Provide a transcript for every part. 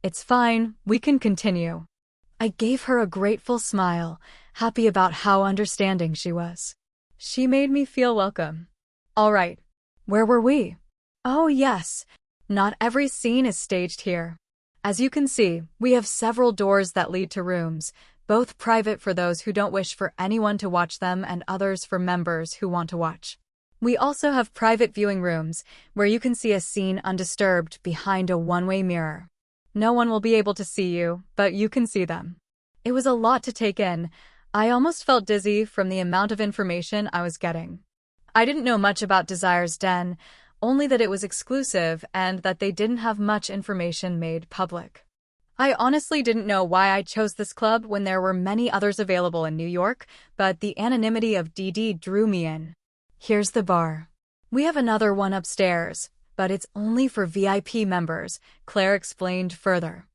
It's fine, we can continue. I gave her a grateful smile, happy about how understanding she was. She made me feel welcome. All right, where were we? Oh yes, not every scene is staged here. As you can see, we have several doors that lead to rooms, both private for those who don't wish for anyone to watch them and others for members who want to watch. We also have private viewing rooms, where you can see a scene undisturbed behind a one-way mirror. No one will be able to see you, but you can see them. It was a lot to take in. I almost felt dizzy from the amount of information I was getting. I didn't know much about Desire's Den, only that it was exclusive and that they didn't have much information made public. I honestly didn't know why I chose this club when there were many others available in New York, but the anonymity of DD drew me in. Here's the bar. We have another one upstairs, but it's only for VIP members, Claire explained further.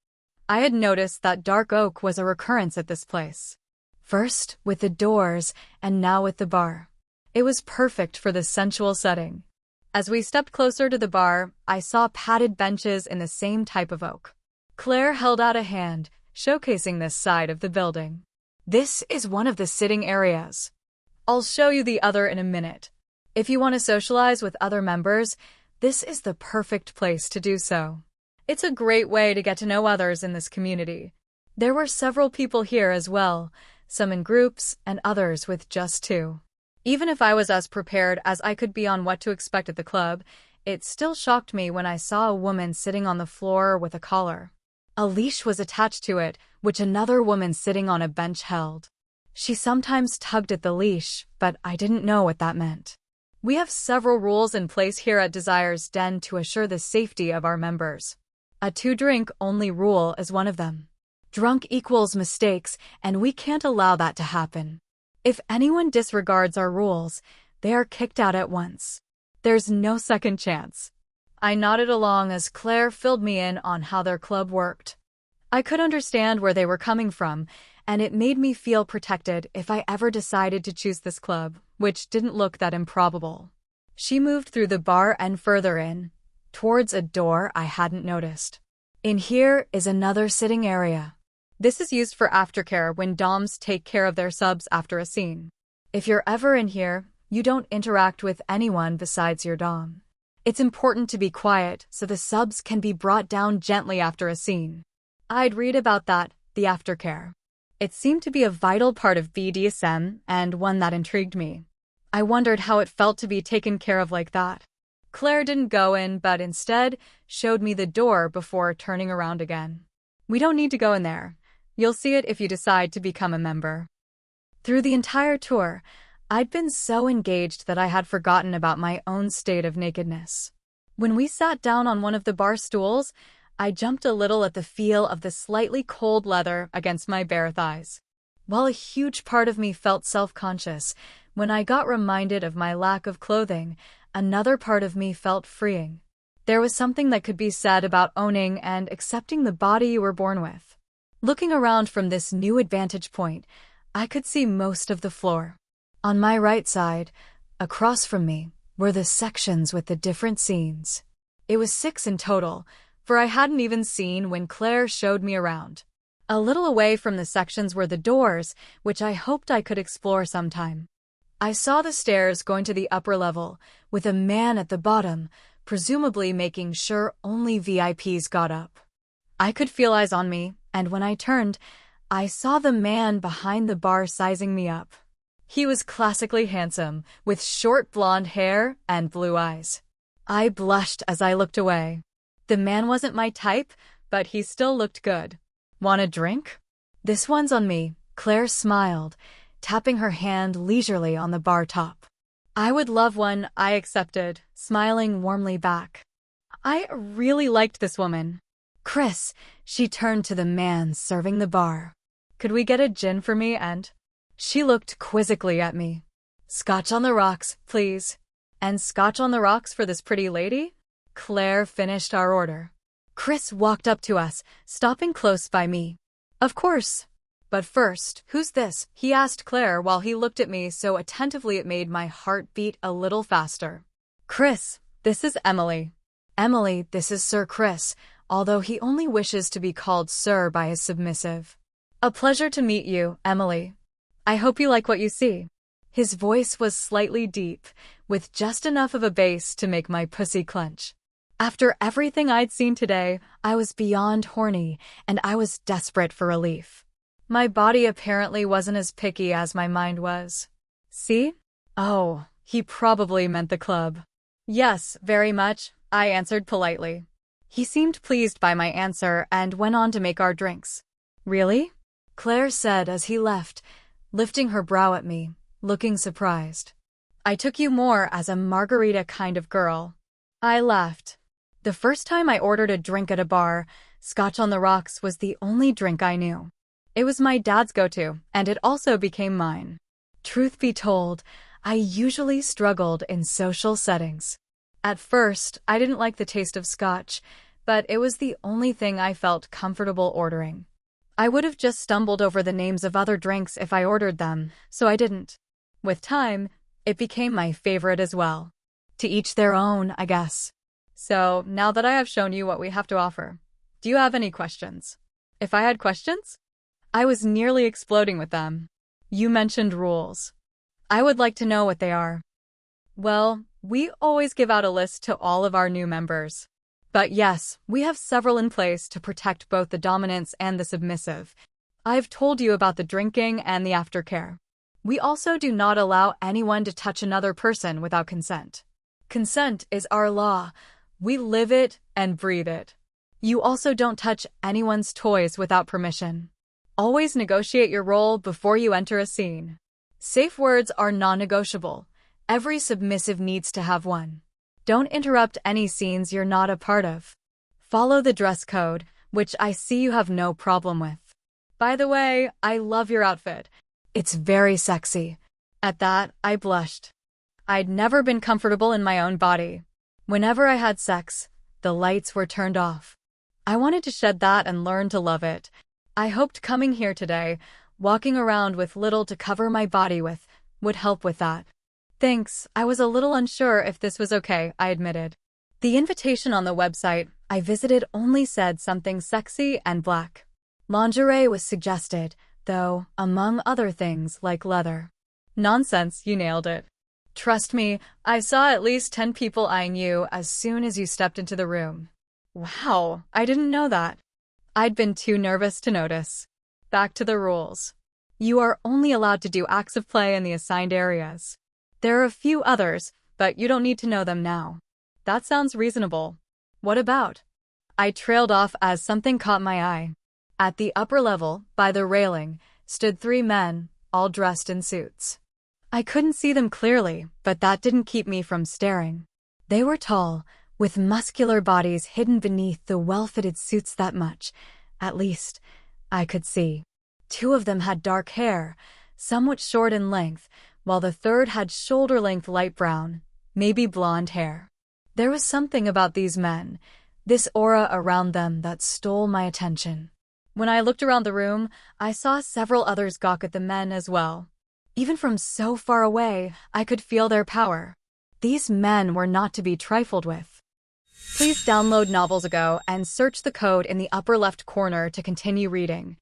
I had noticed that dark oak was a recurrence at this place. First with the doors, and now with the bar. It was perfect for the sensual setting. As we stepped closer to the bar, I saw padded benches in the same type of oak. Claire held out a hand, showcasing this side of the building. This is one of the sitting areas. I'll show you the other in a minute. If you want to socialize with other members, this is the perfect place to do so. It's a great way to get to know others in this community. There were several people here as well, some in groups and others with just two. Even if I was as prepared as I could be on what to expect at the club, it still shocked me when I saw a woman sitting on the floor with a collar. A leash was attached to it, which another woman sitting on a bench held. She sometimes tugged at the leash, but I didn't know what that meant. We have several rules in place here at Desire's Den to assure the safety of our members. A two-drink-only rule is one of them. Drunk equals mistakes, and we can't allow that to happen. If anyone disregards our rules, they are kicked out at once. There's no second chance. I nodded along as Claire filled me in on how their club worked. I could understand where they were coming from, and it made me feel protected if I ever decided to choose this club, which didn't look that improbable. She moved through the bar and further in, towards a door I hadn't noticed. In here is another sitting area. This is used for aftercare when doms take care of their subs after a scene. If you're ever in here, you don't interact with anyone besides your dom. It's important to be quiet so the subs can be brought down gently after a scene. I'd read about that, the aftercare. It seemed to be a vital part of BDSM and one that intrigued me. I wondered how it felt to be taken care of like that. Claire didn't go in but instead showed me the door before turning around again. We don't need to go in there. You'll see it if you decide to become a member. Through the entire tour, I'd been so engaged that I had forgotten about my own state of nakedness. When we sat down on one of the bar stools, I jumped a little at the feel of the slightly cold leather against my bare thighs. While a huge part of me felt self-conscious, when I got reminded of my lack of clothing, another part of me felt freeing. There was something that could be said about owning and accepting the body you were born with. Looking around from this new vantage point, I could see most of the floor. On my right side, across from me, were the sections with the different scenes. It was 6 in total, for I hadn't even seen when Claire showed me around. A little away from the sections were the doors, which I hoped I could explore sometime. I saw the stairs going to the upper level, with a man at the bottom, presumably making sure only VIPs got up. I could feel eyes on me, and when I turned, I saw the man behind the bar sizing me up. He was classically handsome, with short blonde hair and blue eyes. I blushed as I looked away. The man wasn't my type, but he still looked good. Want a drink? This one's on me, Claire smiled, tapping her hand leisurely on the bar top. I would love one, I accepted, smiling warmly back. I really liked this woman. Chris, she turned to the man serving the bar. Could we get a gin for me and... She looked quizzically at me. Scotch on the rocks, please. And scotch on the rocks for this pretty lady? Claire finished our order. Chris walked up to us, stopping close by me. Of course. But first, who's this? He asked Claire while he looked at me so attentively it made my heart beat a little faster. Chris, this is Emily. Emily, this is Sir Chris, although he only wishes to be called sir by his submissive. A pleasure to meet you, Emily. I hope you like what you see. His voice was slightly deep, with just enough of a bass to make my pussy clench. After everything I'd seen today, I was beyond horny, and I was desperate for relief. My body apparently wasn't as picky as my mind was. See? Oh, he probably meant the club. Yes, very much, I answered politely. He seemed pleased by my answer and went on to make our drinks. Really? Claire said as he left, lifting her brow at me, looking surprised. I took you more as a margarita kind of girl. I laughed. The first time I ordered a drink at a bar, Scotch on the rocks was the only drink I knew. It was my dad's go-to, and it also became mine. Truth be told, I usually struggled in social settings. At first, I didn't like the taste of Scotch, but it was the only thing I felt comfortable ordering. I would have just stumbled over the names of other drinks if I ordered them, so I didn't. With time, it became my favorite as well. To each their own, I guess. So, now that I have shown you what we have to offer, do you have any questions? If I had questions? I was nearly exploding with them. You mentioned rules. I would like to know what they are. Well, we always give out a list to all of our new members. But yes, we have several in place to protect both the dominants and the submissive. I've told you about the drinking and the aftercare. We also do not allow anyone to touch another person without consent. Consent is our law. We live it and breathe it. You also don't touch anyone's toys without permission. Always negotiate your role before you enter a scene. Safe words are non-negotiable. Every submissive needs to have one. Don't interrupt any scenes you're not a part of. Follow the dress code, which I see you have no problem with. By the way, I love your outfit. It's very sexy. At that, I blushed. I'd never been comfortable in my own body. Whenever I had sex, the lights were turned off. I wanted to shed that and learn to love it. I hoped coming here today, walking around with little to cover my body with, would help with that. Thanks, I was a little unsure if this was okay, I admitted. The invitation on the website I visited only said something sexy and black. Lingerie was suggested, though, among other things like leather. Nonsense, you nailed it. Trust me, I saw at least 10 people eyeing you as soon as you stepped into the room. Wow, I didn't know that. I'd been too nervous to notice. Back to the rules. You are only allowed to do acts of play in the assigned areas. There are a few others, but you don't need to know them now. That sounds reasonable. What about? I trailed off as something caught my eye. At the upper level, by the railing, stood 3 men, all dressed in suits. I couldn't see them clearly, but that didn't keep me from staring. They were tall, with muscular bodies hidden beneath the well-fitted suits that much, at least, I could see. 2 of them had dark hair, somewhat short in length, while the third had shoulder-length light brown, maybe blonde hair. There was something about these men, this aura around them that stole my attention. When I looked around the room, I saw several others gawk at the men as well. Even from so far away, I could feel their power. These men were not to be trifled with. Please download Novels Ago and search the code in the upper left corner to continue reading.